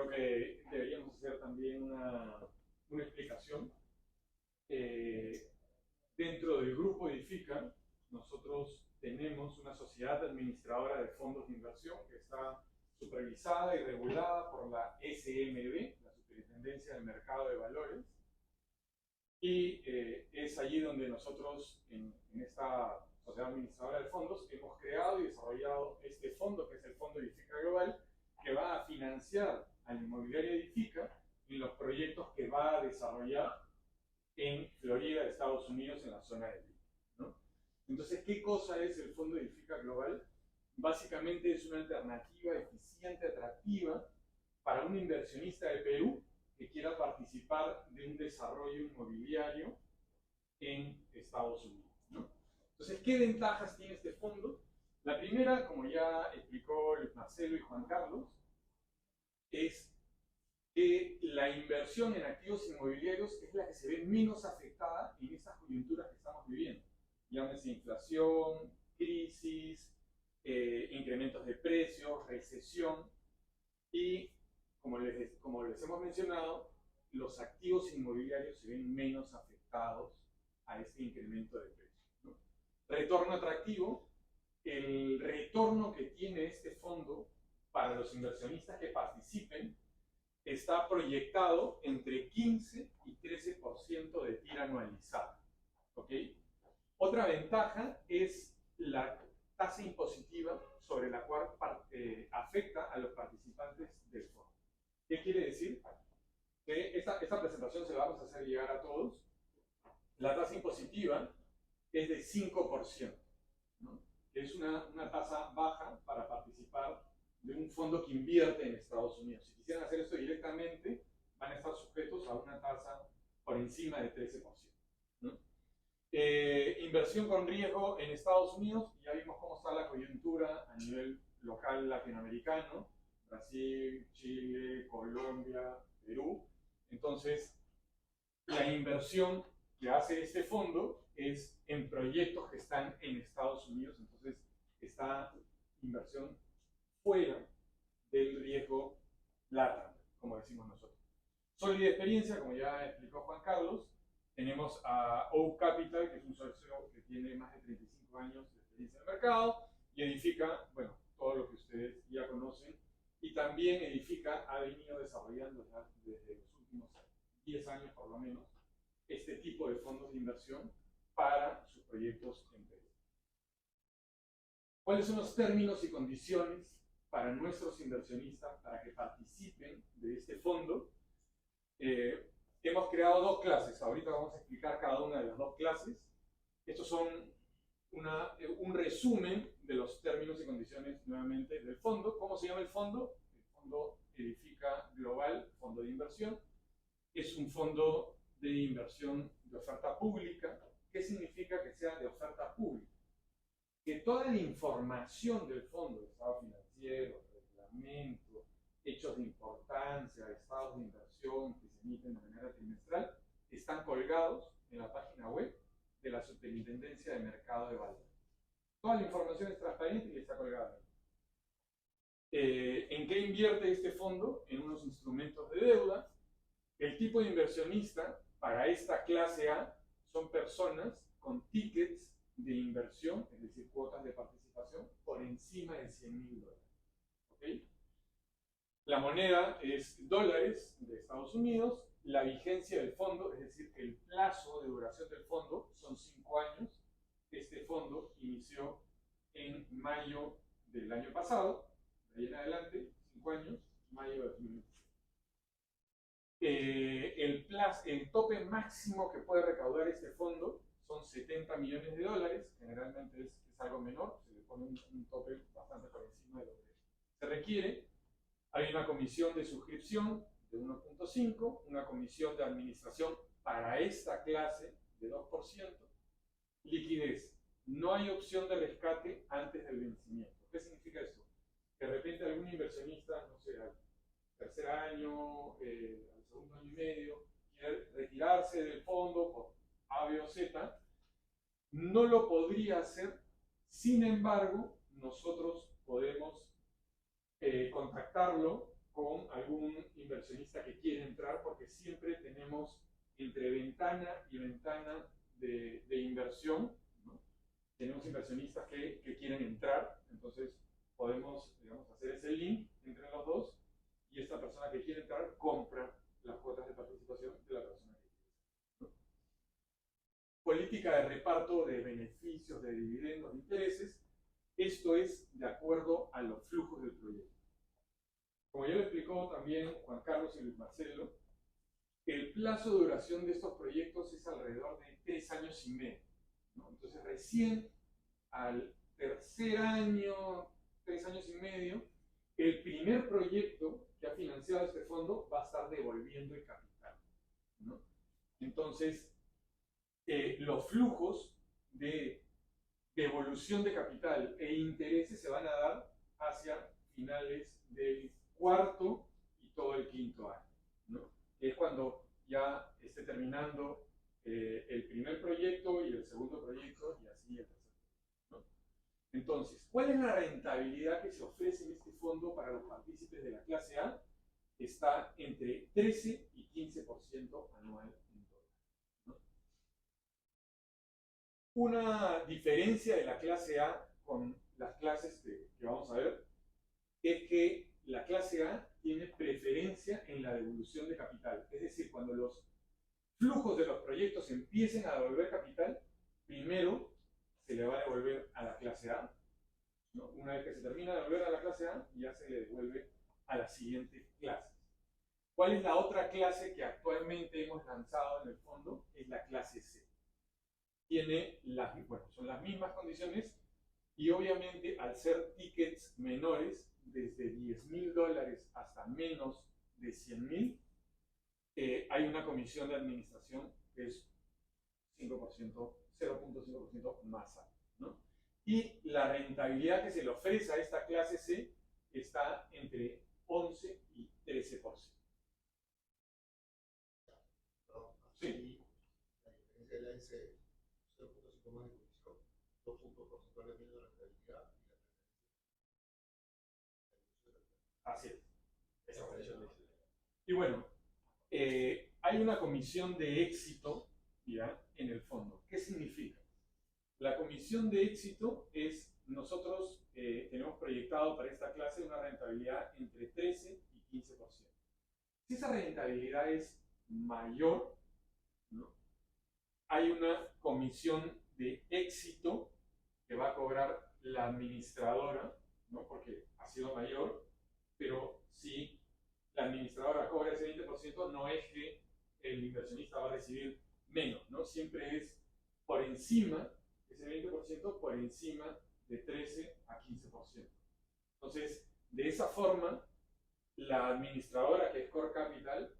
Creo que deberíamos hacer también una explicación. Dentro del grupo Edifica, nosotros tenemos una sociedad administradora de fondos de inversión que está supervisada y regulada por la SMB, la Superintendencia del Mercado de Valores, y es allí donde nosotros, en esta sociedad administradora de fondos, hemos creado y desarrollado este fondo, que es el Fondo Edifica Global, que va a financiar al inmobiliario Edifica en los proyectos que va a desarrollar en Florida, Estados Unidos, en la zona de Lima, ¿no? Entonces, ¿qué cosa es el Fondo Edifica Global? Básicamente es una alternativa eficiente, atractiva, para un inversionista de Perú que quiera participar de un desarrollo inmobiliario en Estados Unidos, ¿no? Entonces, ¿qué ventajas tiene este fondo? La primera, como ya explicó Luis Marcelo y Juan Carlos, es que la inversión en activos inmobiliarios es la que se ve menos afectada en estas coyunturas que estamos viviendo. Llámese inflación, crisis, incrementos de precios, recesión, y como les hemos mencionado, los activos inmobiliarios se ven menos afectados a este incremento de precios, ¿no? Retorno atractivo. El retorno que tiene este fondo para los inversionistas que participen está proyectado entre 15 y 13% de TIR anualizado, ¿ok? Otra ventaja es la tasa impositiva sobre la cual afecta a los participantes del fondo. ¿Qué quiere decir? Que esta presentación se la vamos a hacer llegar a todos. La tasa impositiva es de 5%, ¿no? Que es una tasa baja para participar de un fondo que invierte en Estados Unidos. Si quisieran hacer esto directamente, van a estar sujetos a una tasa por encima de 13%, ¿no? Inversión con riesgo en Estados Unidos, ya vimos cómo está la coyuntura a nivel local latinoamericano, Brasil, Chile, Colombia, Perú. Entonces, la inversión que hace este fondo es en proyectos que están en Estados Unidos, entonces esta inversión fuera del riesgo LATAM, como decimos nosotros. Sólida experiencia, como ya explicó Juan Carlos, tenemos a Oak Capital, que es un socio que tiene más de 35 años de experiencia en el mercado, y Edifica, bueno, todo lo que ustedes ya conocen, y también Edifica ha venido desarrollando ya desde los últimos 10 años por lo menos este tipo de fondos de inversión para sus proyectos en Perú. ¿Cuáles son los términos y condiciones para nuestros inversionistas para que participen de este fondo? Hemos creado dos clases. Ahorita vamos a explicar cada una de las dos clases. Estos son un resumen de los términos y condiciones nuevamente del fondo. ¿Cómo se llama el fondo? El Fondo Edifica Global, fondo de inversión. Es un fondo de inversión de oferta pública. ¿Qué significa que sea de oferta pública? Que toda la información del fondo, estado financiero, reglamento, hechos de importancia, estados de inversión que se emiten de manera trimestral, están colgados en la página web de la Superintendencia de Mercado de Valores. Toda la información es transparente y está colgada ahí. ¿En qué invierte este fondo? En unos instrumentos de deuda. El tipo de inversionista para esta clase A son personas con tickets de inversión, es decir, cuotas de participación, por encima de $100.000. ¿Okay? La moneda es dólares de Estados Unidos. La vigencia del fondo, es decir, el plazo de duración del fondo, son 5 años. Este fondo inició en mayo del año pasado, de ahí en adelante, 5 años, mayo de 2020. El tope máximo que puede recaudar este fondo son $70 millones, generalmente es algo menor, se le pone un tope bastante por encima de lo que se requiere. Hay una comisión de suscripción de 1.5, una comisión de administración para esta clase de 2%, liquidez. No hay opción de rescate antes del vencimiento. ¿Qué significa esto? Que de repente algún inversionista, no sé, al tercer año, al segundo año y medio, quiere retirarse del fondo por A, B o Z, no lo podría hacer. Sin embargo, nosotros podemos contactarlo con algún inversionista que quiere entrar, porque siempre tenemos entre ventana y ventana de inversión, ¿no? Tenemos inversionistas que quieren entrar, entonces podemos, digamos, hacer ese link entre los dos y esta persona que quiere entrar compra las cuotas de participación de la persona que quiere, ¿no? Política de reparto de beneficios, de dividendos, de intereses. Esto es de acuerdo a los flujos del proyecto. Como ya lo explicó también Juan Carlos y Luis Marcelo, el plazo de duración de estos proyectos es alrededor de 3 años y medio, ¿no? Entonces recién al tercer año, 3 años y medio, el primer proyecto que ha financiado este fondo va a estar devolviendo el capital, ¿no? Entonces, los flujos de devolución de capital e intereses se van a dar hacia finales del cuarto y todo el quinto año, ¿no? Es cuando ya esté terminando el primer proyecto y el segundo proyecto y así el tercer, ¿no? Entonces, ¿cuál es la rentabilidad que se ofrece en este fondo para los partícipes de la clase A? Está entre 13 y 15% anual en dólares, ¿no? Una diferencia de la clase A con las clases que vamos a ver es que la clase A tiene preferencia en la devolución de capital. Es decir, cuando los flujos de los proyectos empiecen a devolver capital, primero se le va a devolver a la clase A, ¿no? Una vez que se termina de devolver a la clase A, ya se le devuelve a las siguientes clases. ¿Cuál es la otra clase que actualmente hemos lanzado en el fondo? Es la clase C. Son las mismas condiciones y obviamente al ser tickets menores, desde $10,000 hasta menos de 100,000, hay una comisión de administración que es 5%, 0.5% más alta, ¿no? Y la rentabilidad que se le ofrece a esta clase C está entre 11 y 13%. Sí. La diferencia de la S 0.5 más de comisión, 2 puntos porcentuales menos de rentabilidad y la Así es. Y bueno, hay una comisión de éxito, ¿ya?, en el fondo. ¿Qué significa? La comisión de éxito es, nosotros tenemos proyectado para esta clase una rentabilidad entre 13 y 15%. Si esa rentabilidad es mayor, ¿no?, hay una comisión de éxito que va a cobrar la administradora, ¿no?, porque ha sido mayor, pero si la administradora cobra ese 20%, no es que el inversionista va a recibir menos, ¿no? Siempre es por encima, ese 20% por encima de 13 a 15%. Entonces, de esa forma, la administradora, que es Core Capital,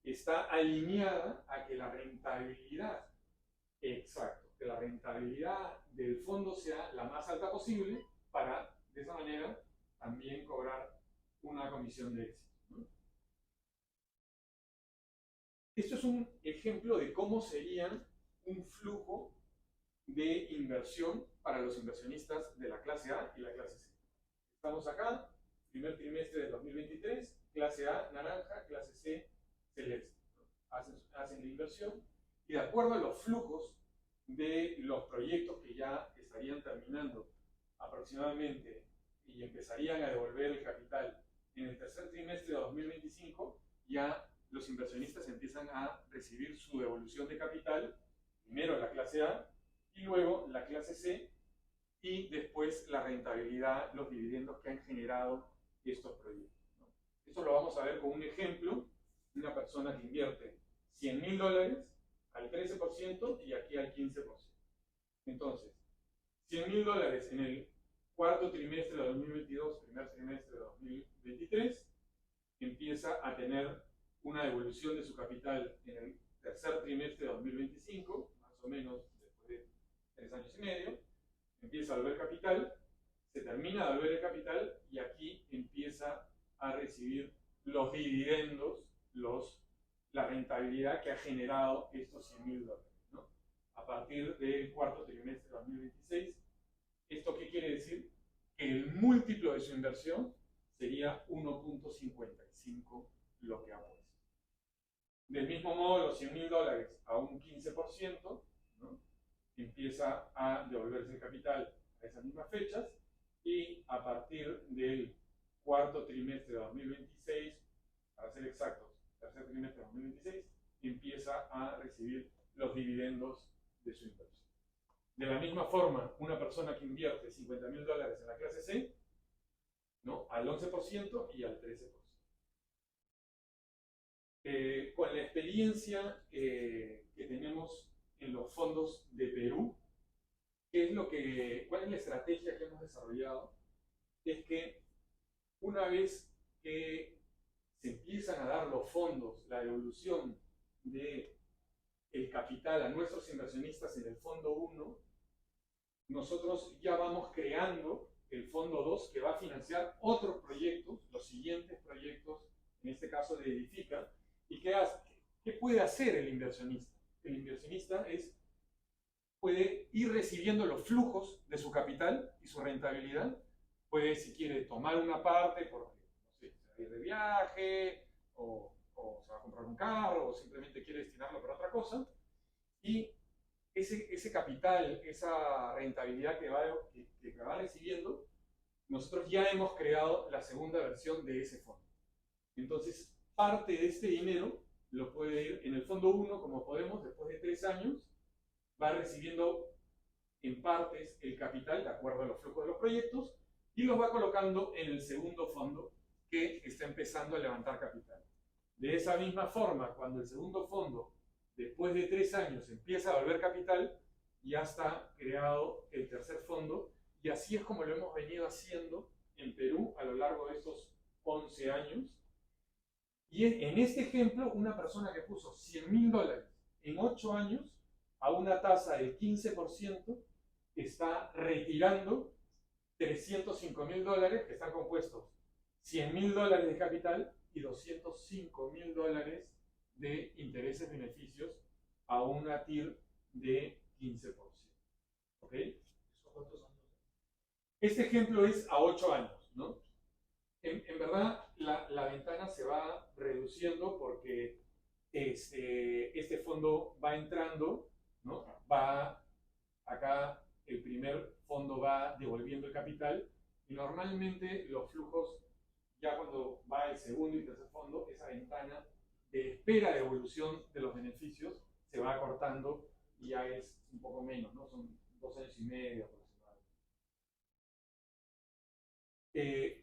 está alineada a que la rentabilidad, exacto, que la rentabilidad del fondo sea la más alta posible para, de esa manera, también cobrar una comisión de éxito, ¿no? Esto es un ejemplo de cómo sería un flujo de inversión para los inversionistas de la clase A y la clase C. Estamos acá, primer trimestre de 2023, clase A naranja, clase C celeste, ¿no? Hacen la inversión y de acuerdo a los flujos de los proyectos que ya estarían terminando aproximadamente y empezarían a devolver el capital en el tercer trimestre de 2025, ya los inversionistas empiezan a recibir su devolución de capital, primero la clase A y luego la clase C, y después la rentabilidad, los dividendos que han generado estos proyectos, ¿no? Esto lo vamos a ver con un ejemplo, una persona que invierte $100,000 al 13% y aquí al 15%. Entonces, $100,000 en el cuarto trimestre de 2022, primer trimestre de 2023, empieza a tener una devolución de su capital en el tercer trimestre de 2025, más o menos después de 3 años y medio, empieza a devolver capital, se termina de devolver el capital y aquí empieza a recibir los dividendos, la rentabilidad que ha generado estos $100,000, ¿no?, a partir del cuarto trimestre de 2026. ¿Esto qué quiere decir? Que el múltiplo de su inversión sería 1.57. 25 lo que ha puesto. Del mismo modo, los $100.000 a un 15%, ¿no? Empieza a devolverse el capital a esas mismas fechas y a partir del cuarto trimestre de 2026, para ser exactos, tercer trimestre de 2026, empieza a recibir los dividendos de su inversión. De la misma forma, una persona que invierte $50.000 en la clase C, ¿no? Al 11% y al 13%. Con la experiencia que tenemos en los fondos de Perú, ¿cuál es la estrategia que hemos desarrollado? Es que una vez que se empiezan a dar los fondos, la devolución del capital a nuestros inversionistas en el fondo 1, nosotros ya vamos creando el fondo 2 que va a financiar otros proyectos, los siguientes proyectos, en este caso de Edifica. ¿Y qué puede hacer el inversionista? El inversionista puede ir recibiendo los flujos de su capital y su rentabilidad. Puede, si quiere, tomar una parte porque, no sé, se va a ir de viaje, o se va a comprar un carro, o simplemente quiere destinarlo para otra cosa. Y ese capital, esa rentabilidad que va recibiendo, nosotros ya hemos creado la segunda versión de ese fondo. Entonces, parte de este dinero lo puede ir en el fondo 1, como podemos, después de 3 años, va recibiendo en partes el capital de acuerdo a los flujos de los proyectos y los va colocando en el segundo fondo que está empezando a levantar capital. De esa misma forma, cuando el segundo fondo, después de 3 años, empieza a volver capital, ya está creado el tercer fondo y así es como lo hemos venido haciendo en Perú a lo largo de estos 11 años. Y en este ejemplo, una persona que puso $100.000 en 8 años a una tasa del 15% está retirando $305.000 que están compuestos $100.000 de capital y $205.000 de intereses beneficios a una TIR de 15%. ¿Ok? ¿Eso cuántos años? Este ejemplo es a 8 años, ¿no? En verdad, la ventana se va reduciendo porque este fondo va entrando, ¿no? Acá el primer fondo va devolviendo el capital y normalmente los flujos, ya cuando va el segundo y tercer fondo, esa ventana de espera de evolución de los beneficios se va acortando y ya es un poco menos, ¿no? Son 2 años y medio aproximadamente.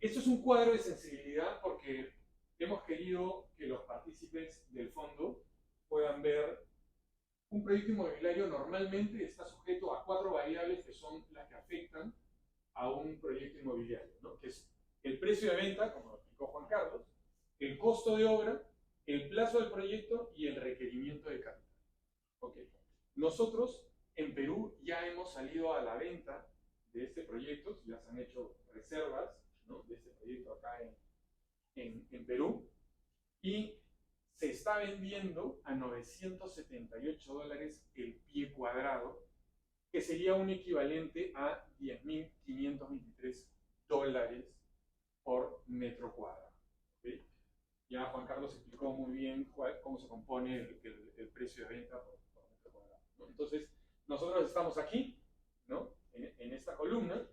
Esto es un cuadro de sensibilidad porque hemos querido que los partícipes del fondo puedan ver un proyecto inmobiliario. Normalmente está sujeto a 4 variables que son las que afectan a un proyecto inmobiliario, ¿no? Que es el precio de venta, como lo explicó Juan Carlos, el costo de obra, el plazo del proyecto y el requerimiento de capital. Okay. Nosotros en Perú ya hemos salido a la venta de este proyecto, ya se han hecho reservas, ¿no? De este proyecto acá en Perú, y se está vendiendo a $978 el pie cuadrado, que sería un equivalente a $10.523 por metro cuadrado. ¿Okay? Ya Juan Carlos explicó muy bien cómo se compone el precio de venta por metro cuadrado, ¿no? Entonces, nosotros estamos aquí, ¿no? En esta columna,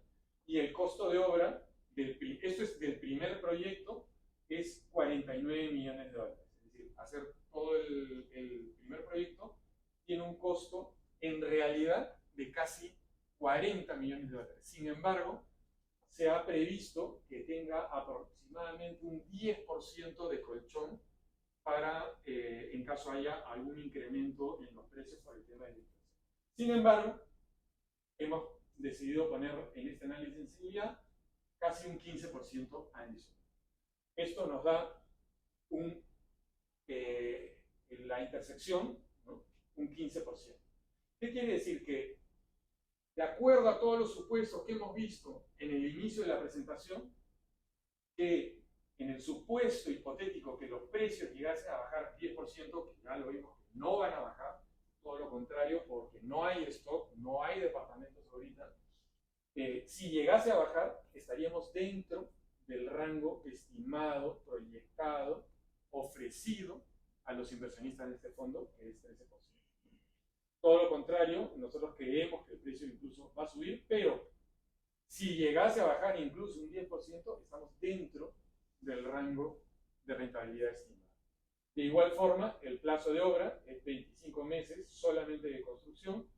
y el costo de obra, esto es del primer proyecto, es $49 millones. Es decir, hacer todo el primer proyecto tiene un costo en realidad de casi $40 millones. Sin embargo, se ha previsto que tenga aproximadamente un 10% de colchón para, en caso haya algún incremento en los precios por el tema de la inflación. Sin embargo, hemos decidido poner en este análisis de sensibilidad casi un 15% adicional. Esto nos da la intersección, ¿no? Un 15%. ¿Qué quiere decir? Que de acuerdo a todos los supuestos que hemos visto en el inicio de la presentación, que en el supuesto hipotético que los precios llegasen a bajar 10%, que ya lo vimos que no van a bajar, todo lo contrario, porque no hay stock, no hay departamentos ahorita, si llegase a bajar, estaríamos dentro del rango estimado, proyectado, ofrecido a los inversionistas de este fondo, que es 13%. Todo lo contrario, nosotros creemos que el precio incluso va a subir, pero si llegase a bajar incluso un 10%, estamos dentro del rango de rentabilidad estimada. De igual forma, el plazo de obra es 25 meses solamente de construcción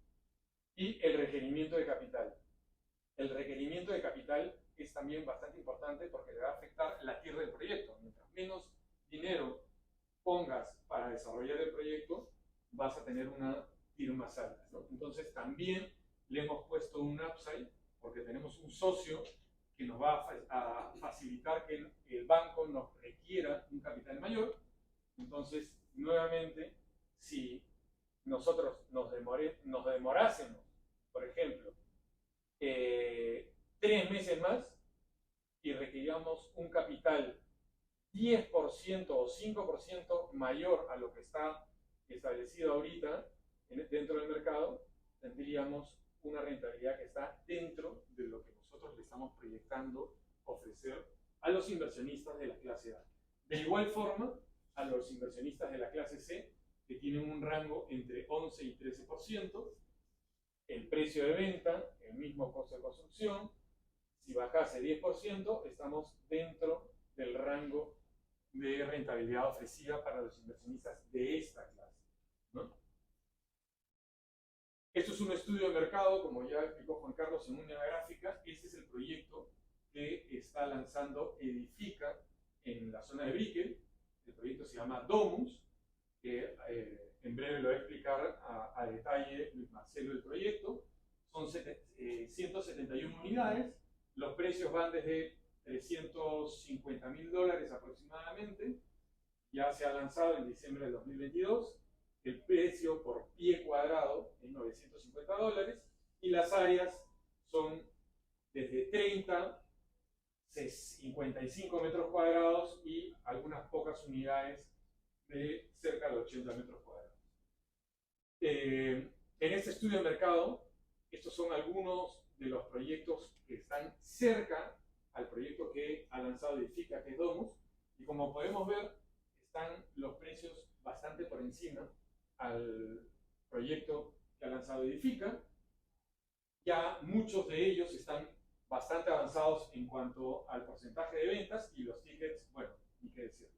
y el requerimiento de capital. El requerimiento de capital es también bastante importante porque le va a afectar la TIR del proyecto. Mientras menos dinero pongas para desarrollar el proyecto, vas a tener una TIR más alta, ¿no? Entonces también le hemos puesto un upside porque tenemos un socio que nos va a facilitar que el banco nos requiera un capital mayor. Entonces, nuevamente, si nosotros nos demorásemos, por ejemplo, 3 meses más y requeríamos un capital 10% o 5% mayor a lo que está establecido ahorita dentro del mercado, tendríamos una rentabilidad que está dentro de lo que nosotros le estamos proyectando ofrecer a los inversionistas de la clase A. De igual forma, a los inversionistas de la clase C, que tienen un rango entre 11 y 13%, el precio de venta, el mismo costo de construcción, si bajase 10%, estamos dentro del rango de rentabilidad ofrecida para los inversionistas de esta clase, ¿no? Esto es un estudio de mercado, como ya explicó Juan Carlos en una gráfica. Este es el proyecto que está lanzando Edifica en la zona de Brickell. El proyecto se llama Domus, que en breve lo va a explicar a detalle Luis Marcelo el proyecto. Son 171 unidades, los precios van desde $350.000 aproximadamente, ya se ha lanzado en diciembre del 2022, el precio por pie cuadrado es $950 y las áreas son desde 30, 55 metros cuadrados y algunas pocas unidades de cerca de 80 metros cuadrados. En este estudio de mercado, estos son algunos de los proyectos que están cerca al proyecto que ha lanzado Edifica, que es Domus, y como podemos ver, están los precios bastante por encima al proyecto que ha lanzado Edifica. Ya muchos de ellos están bastante avanzados en cuanto al porcentaje de ventas y los tickets, bueno, ni qué decir,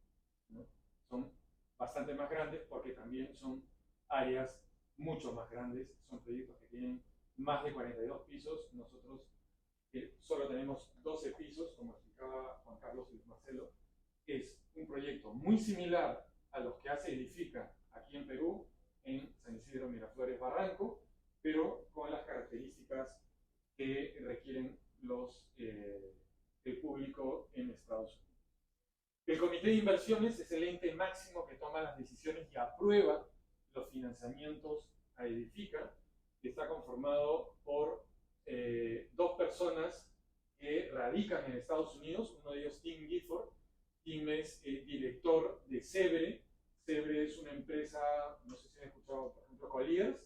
¿no? Son bastante más grandes porque también son áreas mucho más grandes, son proyectos que tienen más de 42 pisos, nosotros solo tenemos 12 pisos, como explicaba Juan Carlos y Marcelo. Es un proyecto muy similar a los que hace Edifica aquí en Perú, en San Isidro Miraflores Barranco, pero con las características que requieren el público en Estados Unidos. El Comité de Inversiones es el ente máximo que toma las decisiones y aprueba los financiamientos a Edifica, que está conformado por 2 personas que radican en Estados Unidos. Uno de ellos, Tim Gifford. Tim es el director de Sebre. Sebre es una empresa, no sé si han escuchado, por ejemplo, Colliers.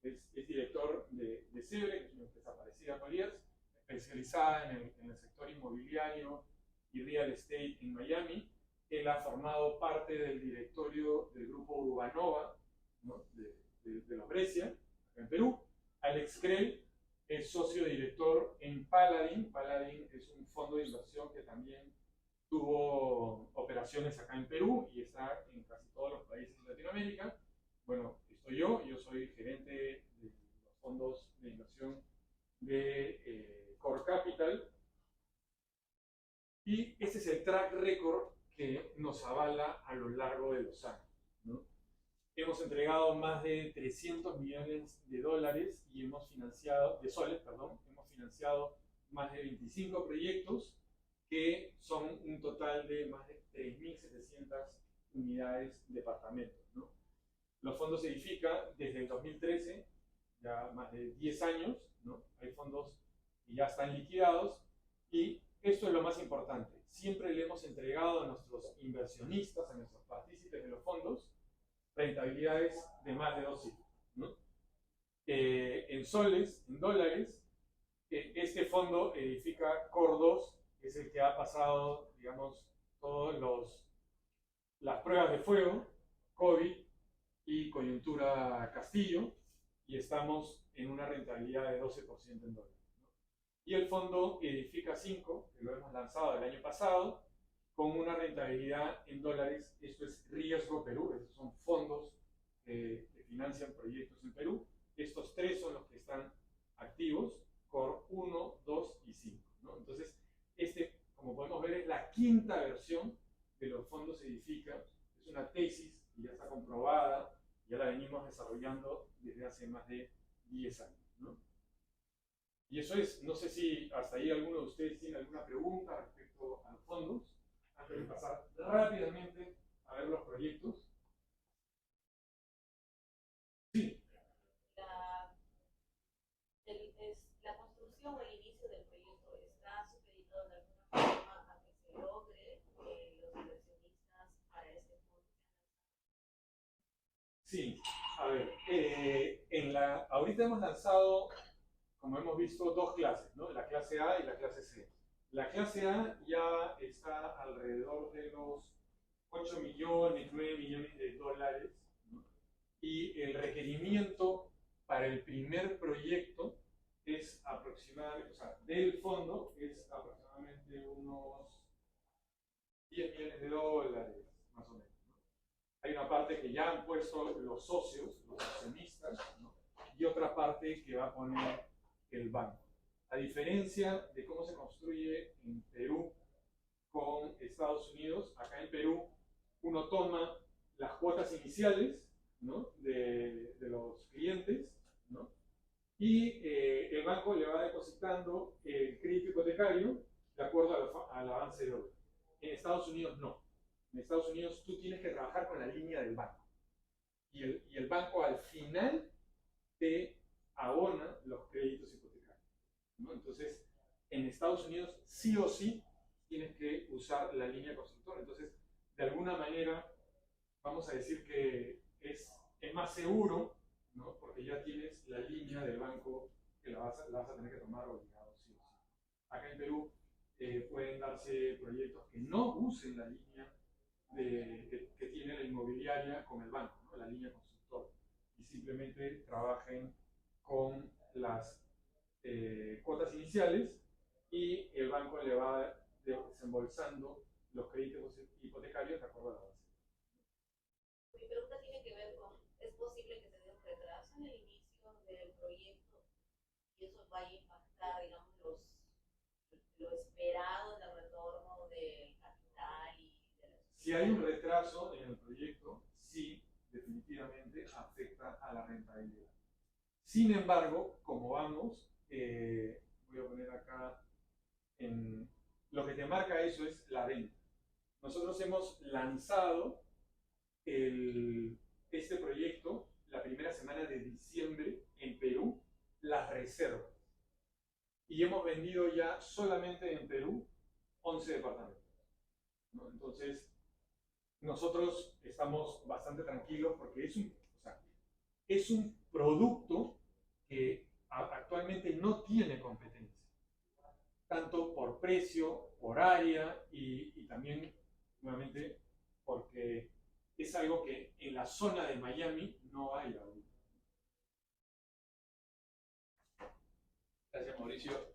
Es director de Sebre, que es una empresa parecida a Colliers, especializada en el sector inmobiliario y real estate en Miami. Él ha formado parte del directorio del grupo Urbanova, ¿no? de la Brescia, en Perú. Alex Krell es socio director en Paladin. Paladin es un fondo de inversión que también tuvo operaciones acá en Perú y está en casi todos los países de Latinoamérica. Bueno, estoy yo soy gerente de los fondos de inversión de Core Capital. Y este es el track record que nos avala a lo largo de los años, ¿no? Hemos entregado más de $300 millones y hemos financiado, hemos financiado más de 25 proyectos que son un total de más de 3.700 unidades de departamentos, ¿no? Los fondos Edifica desde el 2013, ya más de 10 años, ¿no? Hay fondos que ya están liquidados y esto es lo más importante. Siempre le hemos entregado a nuestros inversionistas, a nuestros partícipes de los fondos, rentabilidades de más de 2 cifras, ¿no? En soles, en dólares, este fondo Edifica Core 2 es el que ha pasado, digamos, todas las pruebas de fuego, COVID y coyuntura Castillo, y estamos en una rentabilidad de 12% en dólares, ¿no? Y el fondo Edifica 5, que lo hemos lanzado el año pasado, con una rentabilidad en dólares. Esto es Riesgo Perú, estos son fondos que financian proyectos en Perú. Estos tres son los que están activos, Core 1, 2 y 5, ¿no? Entonces, como podemos ver, es la quinta versión de los fondos Edifica. Es una tesis que ya está comprobada, ya la venimos desarrollando desde hace más de 10 años, ¿no? Y eso es, no sé si hasta ahí alguno de ustedes tiene alguna pregunta respecto a los fondos, antes de pasar rápidamente a ver los proyectos. Sí. La construcción o el inicio del proyecto está supeditado de alguna forma a que se logre los inversionistas para ese fondo. Sí, a ver, ahorita hemos lanzado, como hemos visto, dos clases, ¿no? La clase A y la clase C. La clase A ya está alrededor de los 8 millones, 9 millones de dólares, ¿no? Y el requerimiento para el primer proyecto es aproximadamente, o sea, del fondo es aproximadamente unos 10 millones de dólares, más o menos, ¿no? Hay una parte que ya han puesto los socios, los accionistas, ¿no? Y otra parte que va a poner el banco. A diferencia de cómo se construye en Perú con Estados Unidos, acá en Perú uno toma las cuotas iniciales, ¿no? de los clientes, ¿no? Y el banco le va depositando el crédito hipotecario de acuerdo al avance de obra. En Estados Unidos no. En Estados Unidos tú tienes que trabajar con la línea del banco. Y el banco al final te abona los créditos hipotecarios, ¿no? Entonces, en Estados Unidos sí o sí tienes que usar la línea constructora. Entonces, de alguna manera, vamos a decir que es más seguro, ¿no? Porque ya tienes la línea del banco que la vas a tener que tomar obligado, sí o sí. Acá en Perú pueden darse proyectos que no usen la línea que tiene la inmobiliaria con el banco, ¿no? La línea constructora, y simplemente trabajen con las cuotas iniciales y el banco le va desembolsando los créditos hipotecarios de acuerdo a la base. Mi pregunta tiene que ver con, ¿es posible que se dé un retraso en el inicio del proyecto y eso vaya a impactar, digamos, lo esperado del retorno del capital y de la... Si hay un retraso en el proyecto, sí, definitivamente afecta a la rentabilidad. Sin embargo, como vamos, voy a poner acá, lo que te marca eso es la venta. Nosotros hemos lanzado este proyecto la primera semana de diciembre en Perú, las reservas. Y hemos vendido ya solamente en Perú 11 departamentos, ¿no? Entonces, nosotros estamos bastante tranquilos porque es un producto que actualmente no tiene competencia, tanto por precio, por área y también, nuevamente, porque es algo que en la zona de Miami no hay ahorita. Gracias, Mauricio.